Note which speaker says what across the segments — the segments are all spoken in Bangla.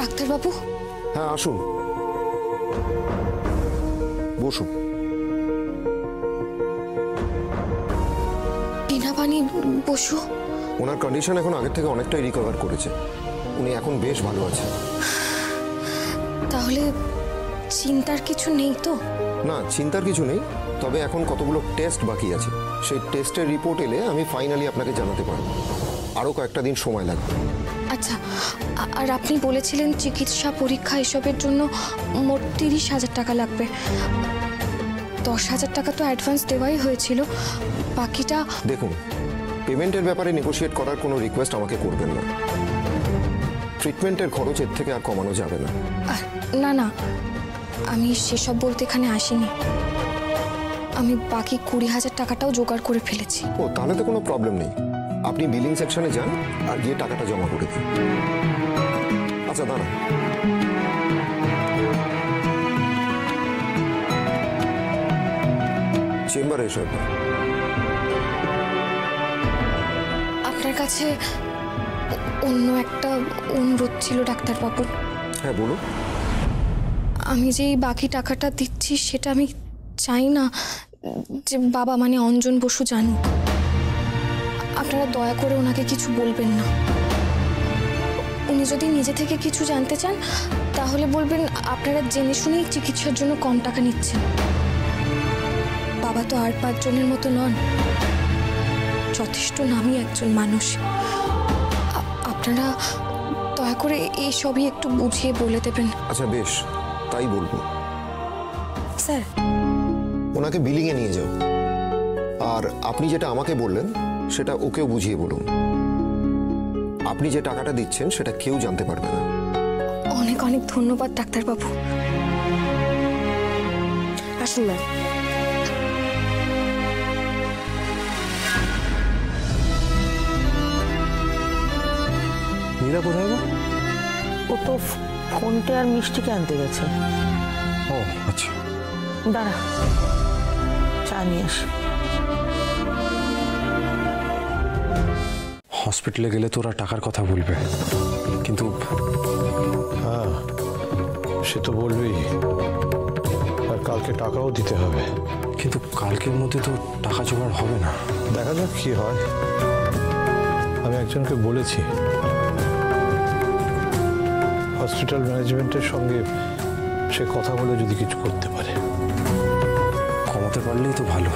Speaker 1: ডাক্তারবাবু।
Speaker 2: হ্যাঁ আসুন, বসুন।
Speaker 1: বীণাপানি বসু,
Speaker 2: ওনার কন্ডিশন এখন আগের থেকে অনেকটাই রিকভার করেছে, উনি এখন বেশ ভালো আছেন।
Speaker 1: তাহলে চিন্তার কিছু নেই তো?
Speaker 2: না, চিন্তার কিছু নেই, তবে এখন কতগুলো টেস্ট বাকি আছে, সেই টেস্টের রিপোর্ট এলে আমি ফাইনালি আপনাকে জানাতে পারবো। আরও কয়েকটা দিন সময় লাগবে।
Speaker 1: আচ্ছা, আর আপনি বলেছিলেন চিকিৎসা পরীক্ষা এসবের জন্য মোট 30,000 টাকা লাগবে। 10,000 টাকা তো অ্যাডভান্স দেওয়াই হয়েছিল, বাকিটা।
Speaker 2: দেখুন, পেমেন্টের ব্যাপারে নেগোশিয়েট করার কোনো রিকোয়েস্ট আমাকে করবেন না। ট্রিটমেন্টের খরচ এর থেকে আর কমানো যাবে না।
Speaker 1: না না, আমি সেসব বলতে এখানে আসিনি। আমি বাকি 20,000 টাকাটাও জোগাড় করে ফেলেছি।
Speaker 2: ও, তাহলে তো কোনো প্রবলেম নেই, আপনি বিলিং সেকশনে যান আর গিয়ে টাকাটা জমা করে দিন। আচ্ছা দাঁড়ান, চেম্বারে এসো একবার।
Speaker 1: আপনার কাছে অন্য একটা অনুরোধ ছিল ডাক্তারবাবু।
Speaker 2: হ্যাঁ বলুন।
Speaker 1: আমি যে এই বাকি টাকাটা দিচ্ছি সেটা আমি চাই না যে বাবা মানে অঞ্জন বসু জানুক। আপনারা দয়া করে ওনাকে কিছু বলবেন না। উনি যদি নিজে থেকে কিছু জানতে চান তাহলে বলবেন আপনারা জেনে শুনেই চিকিৎসার জন্য কম টাকা নিচ্ছেন। বাবা তো আর 5 জনের মতো নন, যথেষ্ট নামী একজন মানুষ। আপনারা দয়া করে এই সবই একটু বুঝিয়ে বলে দেবেন।
Speaker 2: আচ্ছা বেশ, তাই বলবো।
Speaker 1: স্যার,
Speaker 2: ওনাকে বিলিংয়ে নিয়ে যাও, আর আপনি যেটা আমাকে বললেন সেটা ওকেও বুঝিয়ে বলুন। আপনি যে টাকাটা দিচ্ছেন সেটা কেউ জানতে পারবে না।
Speaker 1: অনেক অনেক ধন্যবাদ ডাক্তারবাবু। আসুন ম্যাম।
Speaker 3: নীলা কোথায় গো?
Speaker 4: ও তো ফোনটে আর মিষ্টিকে আনতে গেছে।
Speaker 3: ও আচ্ছা,
Speaker 4: দাঁড়া, চা নিয়ে আসি।
Speaker 3: হসপিটালে গেলে তো ওরা টাকার কথা বলবে, কিন্তু
Speaker 5: হ্যাঁ সে তো বলবেই, আর কালকে টাকাও দিতে হবে।
Speaker 3: কিন্তু কালকের মধ্যে তো টাকা জোগাড় হবে না।
Speaker 5: দেখা যাক কি হয়। আমি একজনকে বলেছি, হসপিটাল ম্যানেজমেন্টের সঙ্গে সে কথা বলে যদি কিছু করতে পারে।
Speaker 3: কমাতে পারলেই তো ভালো,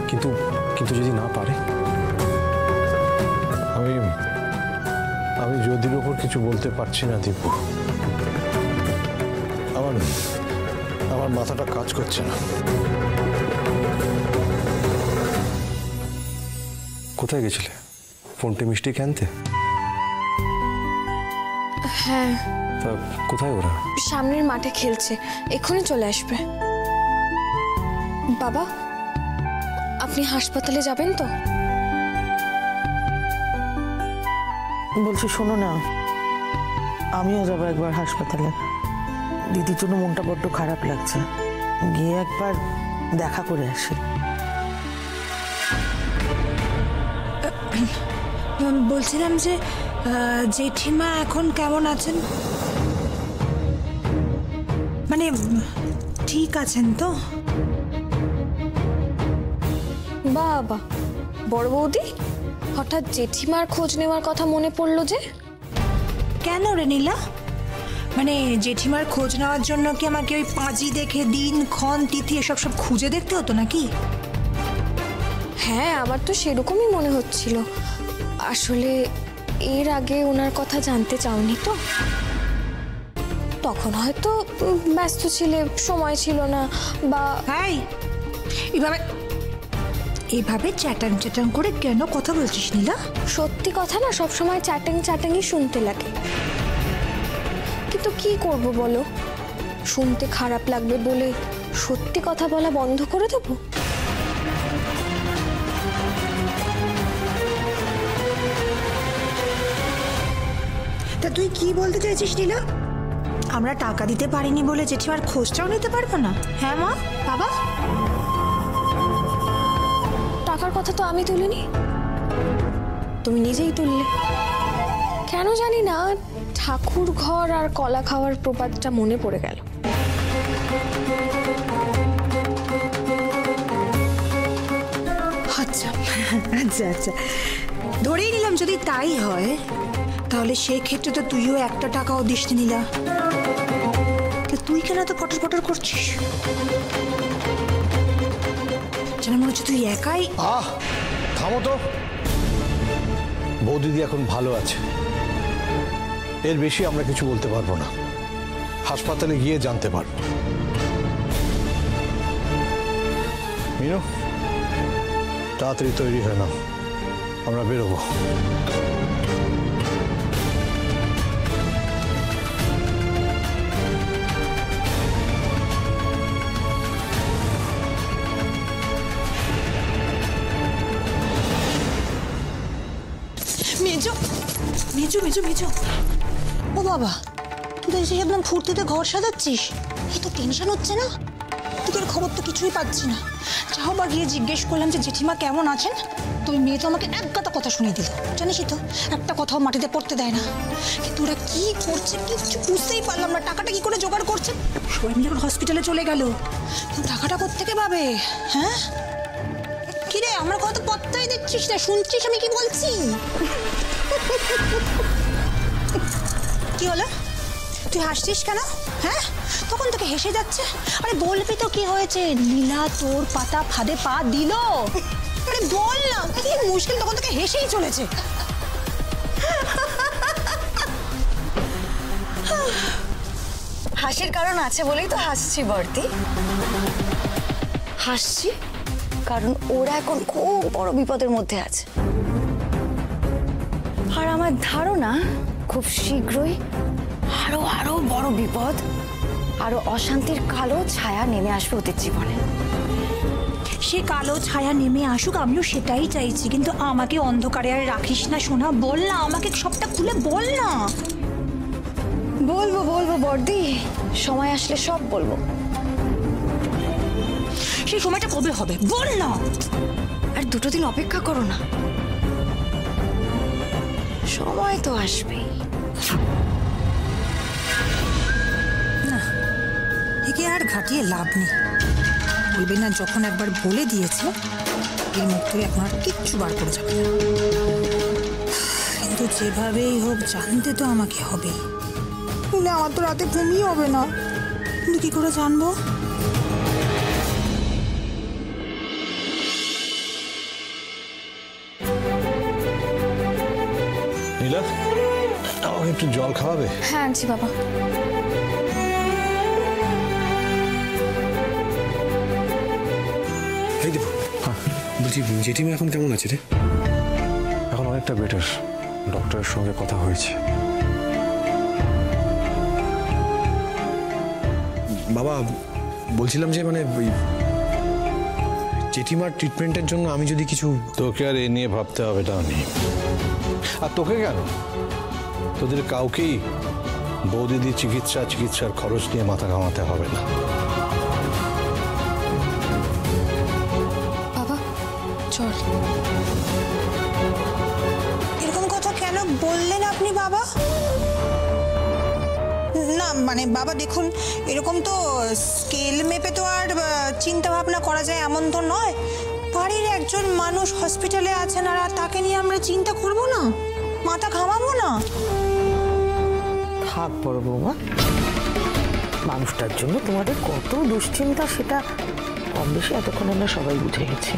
Speaker 3: কিন্তু কিন্তু যদি না পারে?
Speaker 5: আমি যদির ওপর কিছু বলতে পারছি না দীপু। আমার মাথাটা কাজ করছে না।
Speaker 3: কোথায় গেছিলে? ফোনটে মিষ্টিকে আনতে?
Speaker 1: হ্যাঁ।
Speaker 3: তা কোথায় ওরা?
Speaker 1: সামনের মাঠে খেলছে, এক্ষুনি চলে আসবে। বাবা, আপনি হাসপাতালে যাবেন তো?
Speaker 4: বলছি শোনো না, আমিও যাবো একবার হাসপাতালে। দিদির জন্য মনটা বড্ড খারাপ লাগছে, গিয়ে একবার দেখা করে আসি।
Speaker 6: বলছিলাম যে জেঠিমা এখন কেমন আছেন? মানে ঠিক আছেন তো?
Speaker 1: বাবা, বড় বৌদি, হঠাৎ জেঠিমার খোঁজ নেওয়ার কথা মনে পড়লো যে?
Speaker 6: কেন রে নীলা? মানে জেঠিমার খোঁজ নেওয়ার জন্য কি আমাকে ওই পাঁজি দেখে দিন ক্ষণ তিথি এসব সব খুঁজে দেখতে হতো নাকি?
Speaker 1: হ্যাঁ, আমার তো সেরকমই মনে হচ্ছিল। আসলে এর আগে ওনার কথা জানতে চাওনি তো, তখন হয়তো ব্যস্ত ছিলে, সময় ছিল না, বা
Speaker 6: এইভাবে চ্যাটাং চ্যাটাং করে কেন কথা বলছিস নীলা?
Speaker 1: সত্যি কথা না, সবসময় চ্যাটিং চ্যাটিংই শুনতে লাগে, কিন্তু কি করব বলো? শুনতে খারাপ লাগবে বলে সত্যি কথা বলা বন্ধ করে দেবো?
Speaker 6: তা তুই কি বলতে চাইছিস নীলা? আমরা টাকা দিতে পারিনি বলে জেঠিমার খোঁজটাও নিতে পারবো না? হ্যাঁ মা, বাবা?
Speaker 1: টাকার কথা তো আমি তুলিনি, তুমি নিজেই তুললে। কেন জানি না ঠাকুর ঘর আর কলা খাওয়ার প্রবাদটা মনে পড়ে গেল।
Speaker 6: আচ্ছা আচ্ছা আচ্ছা, ধরেই নিলাম যদি তাই হয়, তাহলে সেই ক্ষেত্রে তো তুইও একটা টাকাও দিসনি নীলা। তুই কেন এত পটর পটর করছিস? যেন মনে হচ্ছে তুই একাই।
Speaker 5: থামো তো। বৌদিদি এখন ভালো আছে, এর বেশি আমরা কিছু বলতে পারবো না, হাসপাতালে গিয়ে জানতে পারবো। মিনু, তাড়াতাড়ি তৈরি হয় না, আমরা বেরোবো।
Speaker 6: মেজো মেজো মেজো মেজো, ও বাবা, তুই তো এসে একদম ফুর্তিতে ঘর সাজাচ্ছিস, এই তো টেনশন হচ্ছে না? তোদের খবর তো কিছুই পাচ্ছি না। যাও বা গিয়ে জিজ্ঞেস করলাম যে জেঠিমা কেমন আছেন, তুই মেয়ে তো আমাকে এক গাদা কথা শুনিয়ে দিল, জানিসই তো একটা কথাও মাটিতে পড়তে দেয় না। কিন্তু ওরা কি করছে কিচ্ছু বুঝতেই পারলাম না, টাকাটা কি করে জোগাড় করছে। সবাই মিলে যখন হসপিটালে চলে গেল, টাকাটা কোত্থেকে পাবে? হ্যাঁ কিরে, আমার কথা পত্তাই দিচ্ছিস না, শুনছিস আমি কি বলছি? কি হলো, তুই হাসছিস কেন? হ্যাঁ, তখন তোকে হেসে যাচ্ছে। আরে বলবি তো কি হয়েছে? নীলা তোর পাতা ফাঁদে পা দিল। আরে বল না, কি মুশকিল, তখন তোকে হেসেই চলেছে।
Speaker 7: হাসির কারণ আছে বলেই তো হাসছি বর্দি। হাসছি কারণ ওরা এখন খুব বড় বিপদের মধ্যে আছে, আর আমার ধারণা খুব শীঘ্রই আরো আরো বড় বিপদ, আরো অশান্তির কালো ছায়া নেমে আসবে ওদের জীবনে।
Speaker 6: সে কালো ছায়া নেমে আসুক, আমিও সেটাই চাইছি, কিন্তু আমাকে অন্ধকারে আর রাখিস না সোনা। বল না, আমাকে সবটা খুলে বল না।
Speaker 7: বলবো বলবো বর্দি, সময় আসলে সব বলবো।
Speaker 6: সেই সময়টা কবে হবে বল না।
Speaker 7: আর দুটো দিন অপেক্ষা করো না, সময় তো আসবেই।
Speaker 6: না, একে আর ঘাটিয়ে লাভ নেই। বলবে না যখন একবার বলে দিয়েছে, এর মুখ থেকে এখন আর কিচ্ছু বার করে যাবে না। কিন্তু যেভাবেই হোক জানতে তো আমাকে হবেই, বলে আমার তো রাতে ঘুমই হবে না। কিন্তু কি করে জানবো?
Speaker 5: নীলা, আমাকে একটু জল খাওয়াবে?
Speaker 1: হ্যাঁ আনছি বাবা।
Speaker 3: এই দেবো, বলছি জেঠিমা এখন কেমন আছে রে? এখন অনেকটা বেটার, ডক্টরের সঙ্গে কথা হয়েছে। বাবা, বলছিলাম যে মানে ওই জেঠিমার ট্রিটমেন্টের জন্য আমি যদি কিছু...
Speaker 5: তোকে আর এ নিয়ে ভাবতে হবে না। আমি আর তোকে কেন, তোদের কাউকেই বৌদিদির চিকিৎসার খরচ নিয়ে মাথা ঘামাতে হবে না।
Speaker 1: বাবা চল।
Speaker 6: এরকম কথা কেন বললেন আপনি বাবা? না মানে বাবা দেখুন, এরকম তো স্কেল মেপে তো আর চিন্তা ভাবনা করা যায় এমন তো নয়। বাড়ির একজন মানুষ হসপিটালে আছেন, আর তাকে নিয়ে আমরা চিন্তা করব না, মাথা ঘামাবো না?
Speaker 4: থাক বড় বৌমা, মানুষটার জন্য তোমাদের কত দুশ্চিন্তা সেটা কম বেশি এতক্ষণ আমরা সবাই বুঝে গেছি।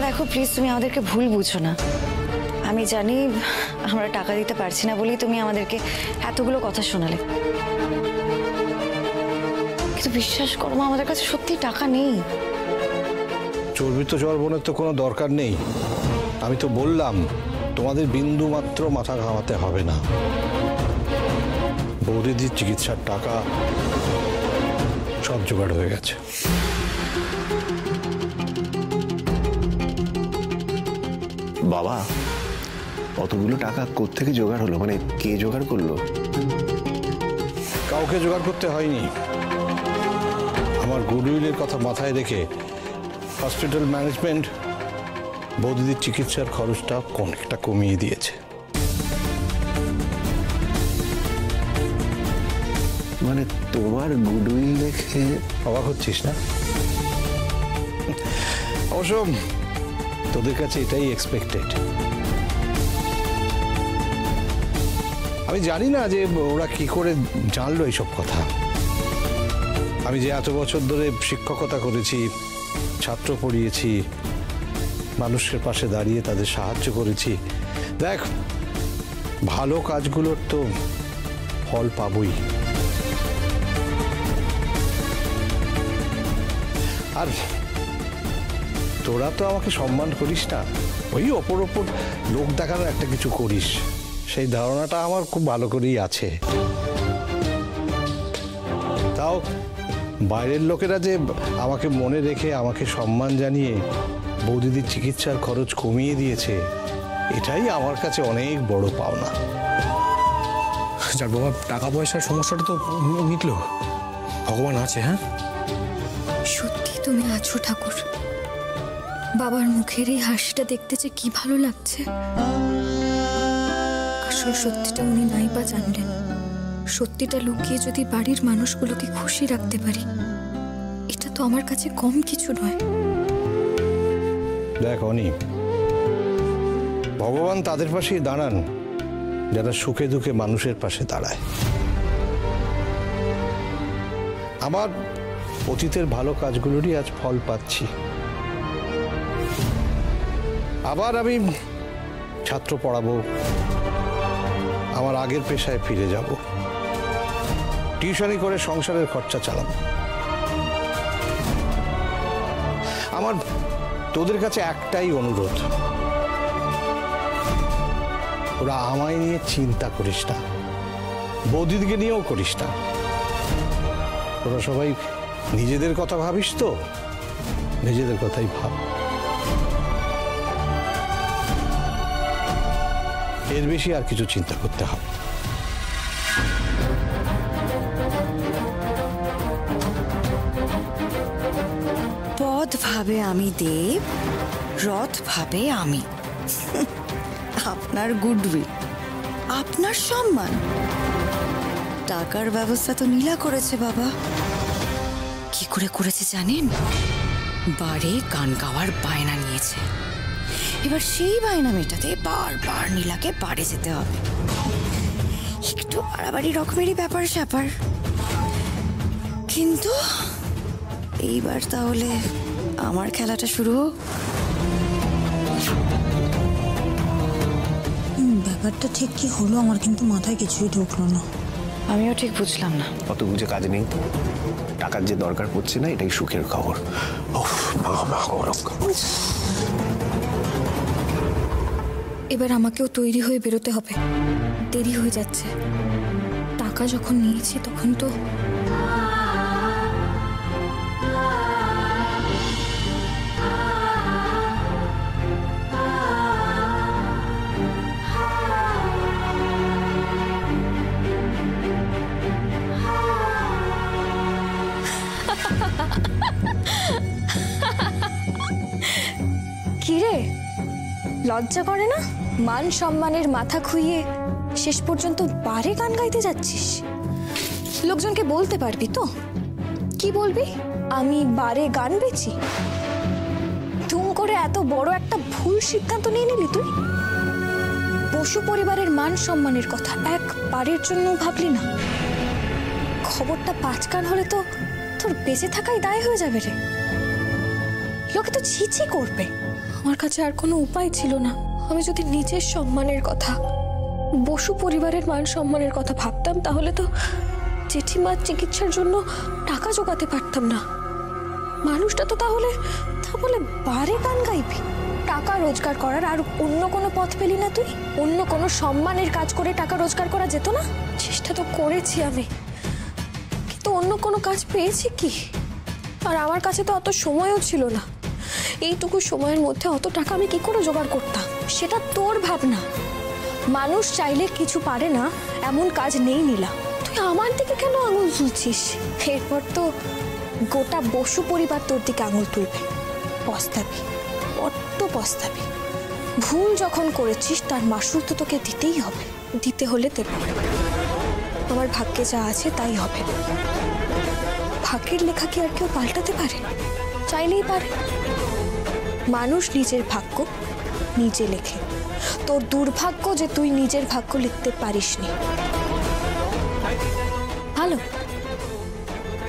Speaker 7: দেখো প্লিজ, তুমি আমাদেরকে ভুল বুঝো না। আমি জানি আমরা টাকা দিতে পারছি না বলেই তুমি আমাদেরকে এতগুলো কথা শোনালে, কিন্তু বিশ্বাস করো মা, আমাদের কাছে সত্যি টাকা নেই।
Speaker 5: চর্বিত জল বোনের তো কোনো দরকার নেই। আমি তো বললাম তোমাদের বিন্দু মাত্র মাথা ঘামাতে হবে না। বৌদিদির চিকিৎসার টাকা সব জোগাড় হয়ে গেছে।
Speaker 8: বাবা, অতগুলো টাকা কোত্থেকে জোগাড় হলো? মানে কে জোগাড় করলো?
Speaker 5: কাউকে জোগাড় করতে হয়নি। আমার গুডউইলের কথা মাথায় রেখে হসপিটাল ম্যানেজমেন্ট বৌদিদির চিকিৎসার খরচটা অনেকটা কমিয়ে দিয়েছে।
Speaker 8: মানে তোমার গুডউইল দেখে
Speaker 5: অবাক হচ্ছিস না? অবশ্য তোদের কাছে এটাই এক্সপেক্টেড। আমি জানি না যে ওরা কি করে জানলো এইসব কথা। আমি যে এত বছর ধরে শিক্ষকতা করেছি, ছাত্র পড়িয়েছি, মানুষের পাশে দাঁড়িয়ে তাদের সাহায্য করেছি, দেখ ভালো কাজগুলোর তো ফল পাবই। আর তোরা তো আমাকে সম্মান করিস না, ওই ওপর ওপর লোক দেখানোর একটা কিছু করিস, সেই ধারণাটা আমার খুব ভালো করেই আছে। তাও বাইরের লোকেরা যে আমাকে মনে রেখে আমাকে সম্মান জানিয়ে বৌদিদির চিকিৎসার খরচ কমিয়ে দিয়েছে, এটাই আমার কাছে অনেক বড় পাওনা।
Speaker 3: যাক বাবা, টাকা পয়সার সমস্যাটা তো মিটলো, ভগবান আছে। হ্যাঁ,
Speaker 1: সত্যি তুমি আছো ঠাকুর। বাবার মুখের এই হাসিটা দেখতে যে কি ভালো লাগছে। আসল সত্যিটা উনি নাই বা জানলেন, সত্যিটা লুকিয়ে যদি বাড়ির মানুষগুলোকে খুশি রাখতে পারি, এটা তো আমার কাছে কম কিছু নয়।
Speaker 5: দেখ অনি, ভগবান তাদের পাশেই দাঁড়ান যারা সুখে দুঃখে মানুষের পাশে দাঁড়ায়। আমার অতীতের ভালো কাজগুলোরই আজ ফল পাচ্ছি। আবার আমি ছাত্র পড়াবো, আমার আগের পেশায় ফিরে যাব, টিউশনি করে সংসারের খরচা চালাবো। আমার তোদের কাছে একটাই অনুরোধ, ওরা আমায় নিয়ে চিন্তা করিস না, বৌদিদিকে নিয়েও করিস না। তোরা সবাই নিজেদের কথা ভাবিস তো, নিজেদের কথাই ভাব। এর বেশি আর কিছু চিন্তা করতে হবে।
Speaker 7: পদ ভাবে আমি দেব, রথ ভাবে আমি। আপনার গুডউইল, আপনার সম্মান, টাকার ব্যবস্থা তো নীলা করেছে বাবা। কি করে করেছে জানেন? বারে গান গাওয়ার বায়না নিয়েছে, এবার সেই বায়না মেটাতে বারবার নীলাকে বাড়ি যেতে হবে। একটু বাড়াবাড়ি রকমেরই ব্যাপার স্যাপার, কিন্তু এইবার তাহলে আমার খেলাটা শুরু হোক।
Speaker 6: ব্যাপারটা ঠিক কি হলো আমার কিন্তু মাথায় কিছুই ঢুকলো না।
Speaker 7: আমিও ঠিক বুঝলাম না।
Speaker 8: অত বুঝে কাজ নেই, টাকার যে দরকার পড়ছে না, এটাই সুখের খবর।
Speaker 1: এবার আমাকেও তৈরি হয়ে বেরোতে হবে, দেরি হয়ে যাচ্ছে। টাকা যখন নিয়েছি তখন তো কিরে, লজ্জা করে না? মান সম্মানের মাথা খুইয়ে শেষ পর্যন্ত বারে গান গাইতে যাচ্ছিস। লোকজনকে বলতে পারবি তো? কি বলবি? আমি বারে গান বেচি? তুম করে এত বড় একটা ভুল সিদ্ধান্ত নিয়ে নিলি তুই। বসু পরিবারের মান সম্মানের কথা একবারের জন্য ভাবলি না? খবরটা পাঁচকান হলে তো তোর বেঁচে থাকাই দায় হয়ে যাবে রে। লোকে তো ছিছি করবে। আমার কাছে আর কোনো উপায় ছিল না। আমি যদি নিজের সম্মানের কথা, বসু পরিবারের মান সম্মানের কথা ভাবতাম, তাহলে তো জেঠিমার চিকিৎসার জন্য টাকা জোগাতে পারতাম না। মানুষটা তো তাহলে বারে গান গাইবি। টাকা রোজগার করার আর অন্য কোনো পথ পেলি না তুই? অন্য কোনো সম্মানের কাজ করে টাকা রোজগার করা যেত না? চেষ্টা তো করেছি আমি, কিন্তু অন্য কোনো কাজ পেয়েছি কি? আর আমার কাছে তো অত সময়ও ছিল না। এইটুকু সময়ের মধ্যে অত টাকা আমি কি করে জোগাড় করতাম? সেটা তোর ভাবনা। মানুষ চাইলে কিছু পারে না এমন কাজ নেই নীলা। তুই আমার দিকে কেন আঙুল তুলছিস? এরপর তো গোটা বসু পরিবার তোর দিকে আঙুল তুলবে। পস্তাবি, বড্ড পস্তাবি। ভুল যখন করেছিস তার মাসুল তো তোকে দিতেই হবে, দিতে হলে দেব। আমার ভাগ্যে যা আছে তাই হবে। ভাগ্যের লেখা কি আর কেউ পাল্টাতে পারে? চাইলেই পারে। মানুষ নিজের ভাগ্য নিজে লেখে। তোর দুর্ভাগ্য যে তুই নিজের ভাগ্য লিখতে পারিসনি। ভালো,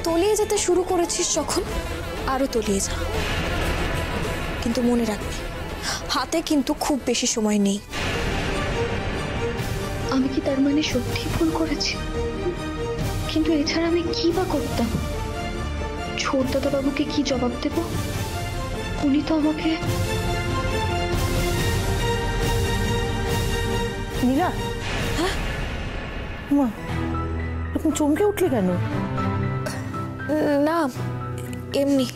Speaker 1: তলিয়ে যেতে শুরু করেছিস যখন আরো তলিয়ে যা, কিন্তু মনে রাখবি হাতে কিন্তু খুব বেশি সময় নেই।
Speaker 9: আমি কি তার মানে সত্যি ভুল করেছি? কিন্তু এছাড়া আমি কি বা করতাম? ছোট দাদা বাবুকে কি জবাব দেব? উনি তো আমাকে।
Speaker 4: নীলা, হ্যাঁ মা, এখন চমকে উঠলে কেন?
Speaker 1: না এমনি।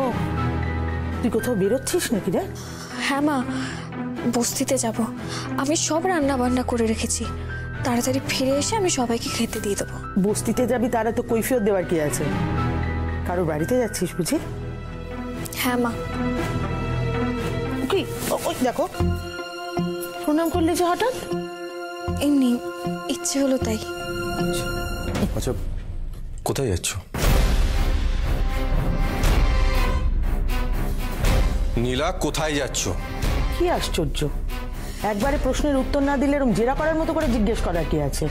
Speaker 4: ও, তুই কোথাও বেরোচ্ছিস নাকি রে?
Speaker 1: হ্যাঁ মা, বস্তিতে যাব। আমি সব রান্না বান্না করে রেখেছি, তাড়াতাড়ি ফিরে এসে আমি সবাইকে খেতে দিয়ে দেবো।
Speaker 4: বস্তিতে যাবি, তারা তো কৈফিয়ত দেওয়ার কি আছে? কারোর বাড়িতে যাচ্ছিস বুঝি?
Speaker 1: হ্যাঁ মা।
Speaker 4: কি ওই দেখো, প্রণাম করলে যে হঠাৎ?
Speaker 1: এমনি ইচ্ছে হলো তাই।
Speaker 3: আচ্ছা, কোথায় যাচ্ছ? নীলা, কোথায় যাচ্ছ?
Speaker 4: কি আশ্চর্য, একবারে প্রশ্নের উত্তর না দিলে এরকম জেরা করার মতো করে জিজ্ঞেস করার কি আছে?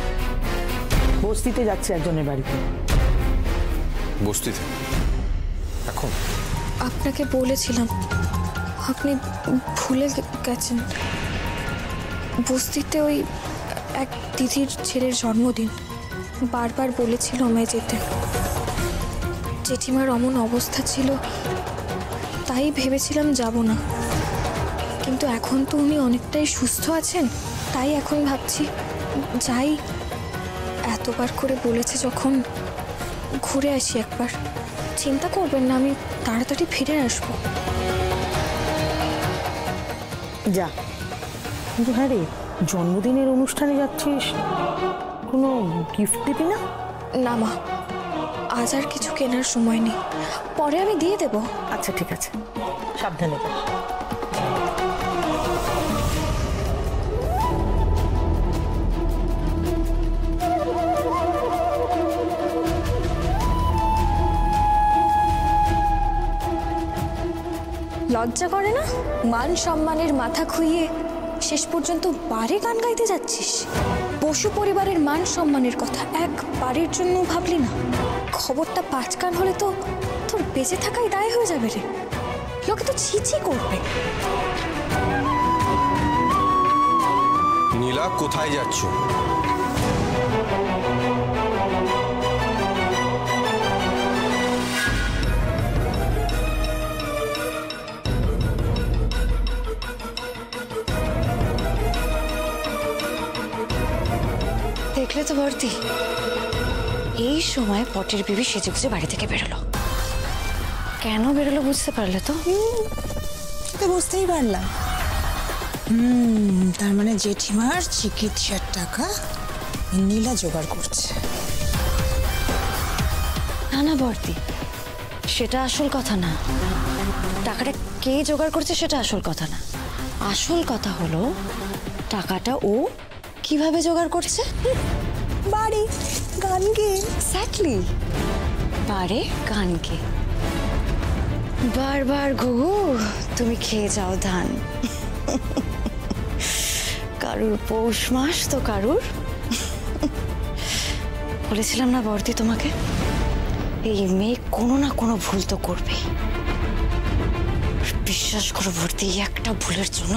Speaker 4: বস্তিতে যাচ্ছে একজনের বাড়িতে।
Speaker 3: বস্তিতে? এখন?
Speaker 1: আপনাকে বলেছিলাম, আপনি ভুলে গেছেন। বস্তিতে ওই এক দিদির ছেলের জন্মদিন, বারবার বলেছিল আমায় যেতে। জেঠিমার অমন অবস্থা ছিল, তাই ভেবেছিলাম যাব না। কিন্তু এখন তো উনি অনেকটাই সুস্থ আছেন, তাই এখন ভাবছি যাই। এতবার করে বলেছে যখন, ঘুরে আসি একবার। চিন্তা করবেন না, আমি তাড়াতাড়ি ফিরে আসবো।
Speaker 4: যা, কিন্তু হ্যাঁ রে, জন্মদিনের অনুষ্ঠানে যাচ্ছিস, কোনো গিফট দিবি না?
Speaker 1: না মা, আজ আর কিছু কেনার সময় নেই, পরে আমি দিয়ে দেব।
Speaker 4: আচ্ছা ঠিক আছে, সাবধানে যাস।
Speaker 1: লজ্জা করে না? মান সম্মানের মাথা খুইয়ে শেষ পর্যন্ত বারে গান গাইতে যাচ্ছিস। বসু পরিবারের মান সম্মানের কথা একবারের জন্য ভাবলি না? খবরটা 5 কান হলে তো তোর বেঁচে থাকাই দায় হয়ে যাবে রে। লোকে তো ছিছি করবে।
Speaker 3: নীলা, কোথায় যাচ্ছ?
Speaker 7: দেখলে তো বর্দি, এই সময় পটের বিবি সেজে গুজে বাড়ি থেকে বেরোলো। কেন বেরোলো বুঝতে পারলে তো?
Speaker 6: তো বুঝতেই পারলাম। তার মানে জেঠিমার চিকিৎসার টাকা নীলা জোগাড় করছে।
Speaker 7: না না বর্দি, সেটা আসল কথা না। টাকাটা কে জোগাড় করছে সেটা আসল কথা না। আসল কথা হলো টাকাটা ও কিভাবে জোগাড় করছে।
Speaker 6: বাড়ি গান গেয়ে।
Speaker 7: এক্স্যাক্টলি, বারে গান গেয়ে। বারবার ঘুঘু তুমি খেয়ে যাও ধান। কারুর পৌষ মাস তো কারুর। বলেছিলাম না বর্দি তোমাকে, এই মেয়ে কোনো না কোনো ভুল তো করবে। বিশ্বাস করো বর্দি, একটা ভুলের জন্য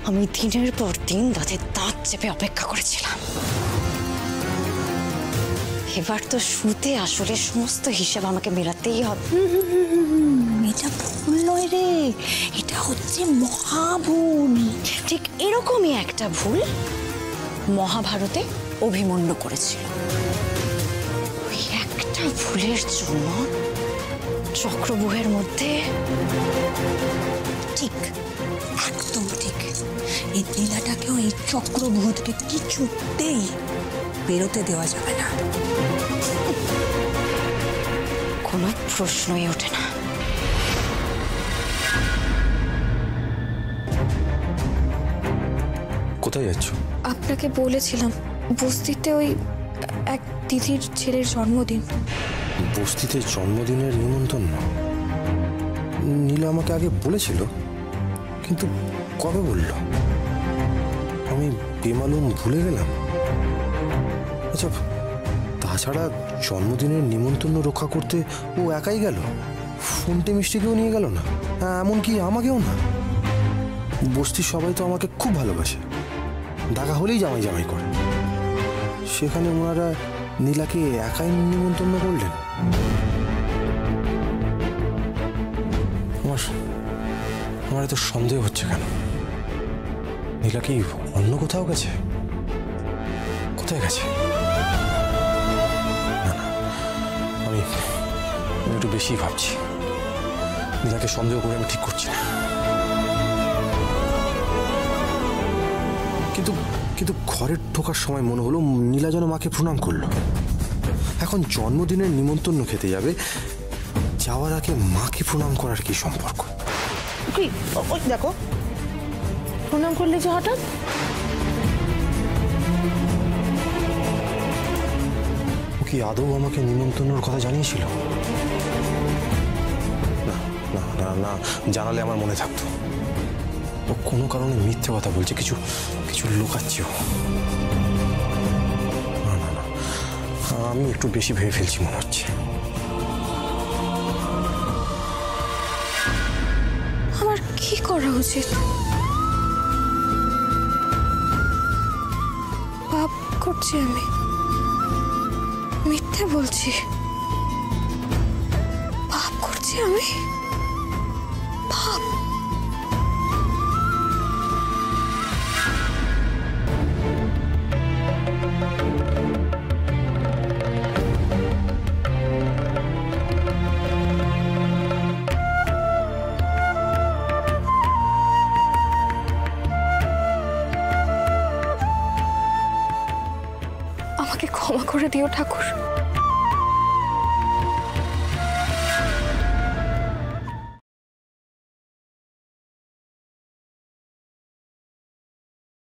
Speaker 7: আমি দিনের পর দিন দাঁতে দাঁত চেপে অপেক্ষা করেছিলাম। এবার তো শুতে আসলে সমস্ত হিসাব আমাকে মেলাতেই হবে।
Speaker 6: এটা ভুল নয় রে, এটা হচ্ছে মহাভুল।
Speaker 7: ঠিক এরকমই একটা ভুল মহাভারতে অভিমন্যু করেছিল। ওই একটা ভুলের জন্য চক্রব্যূহের মধ্যে।
Speaker 6: ঠিক, একদম ঠিক। এই নীলাটাকেও এই চক্রব্যূহ থেকে কিছুতেই বেরোতে দেওয়া যাবে না।
Speaker 7: কোনো প্রশ্নই ওঠে না।
Speaker 3: কোথায় যাচ্ছ?
Speaker 1: আপনাকে বলেছিলাম বস্তিতে ওই এক দিদির ছেলের জন্মদিন।
Speaker 3: বস্তিতে জন্মদিনের নিমন্ত্রণ? নীলা আমাকে আগে বলেছিল, কিন্তু কবে বলল? আমি বেমালুম ভুলে গেলাম। আচ্ছা, তাছাড়া জন্মদিনের নিমন্ত্রণ রক্ষা করতে ও একাই গেল? ফোনটে মিষ্টিকেও নিয়ে গেল না, এমনকি আমাকেও না। বস্তির সবাই তো আমাকে খুব ভালোবাসে, দেখা হলেই জামাই জামাই করে। সেখানে ওনারা নীলাকে একাই নিমন্ত্রণ করলেন। আমার এত সন্দেহ হচ্ছে কেন? নীলা কি অন্য কোথাও গেছে? কোথায় গেছে? না না, আমি একটু বেশি ভাবছি। নীলাকে সন্দেহ করে আমি ঠিক করছি না। কিন্তু ঘরে ঢোকার সময় মনে হলো নীলা যেন মাকে প্রণাম করলো। এখন জন্মদিনের নিমন্ত্রণ খেতে যাবে, যাওয়ার আগে মাকে প্রণাম করার কি সম্পর্ক?
Speaker 4: ওই দেখো, প্রণাম করলে যে হঠাৎ?
Speaker 3: ও কি আদৌ আমাকে নিমন্ত্রণের কথা জানিয়েছিল? না না না না, জানালে আমার মনে থাকতো। ও কোনো কারণে মিথ্যে কথা বলছে, কিছু লুকাচ্ছে ও। না না না, আমি একটু বেশি ভেবে ফেলছি মনে হচ্ছে।
Speaker 1: আমার কি করা উচিত? পাপ করছি আমি, মিথ্যে বলছি, পাপ করছি আমি, পাপ। আমাকে ক্ষমা করে দিও ঠাকুর।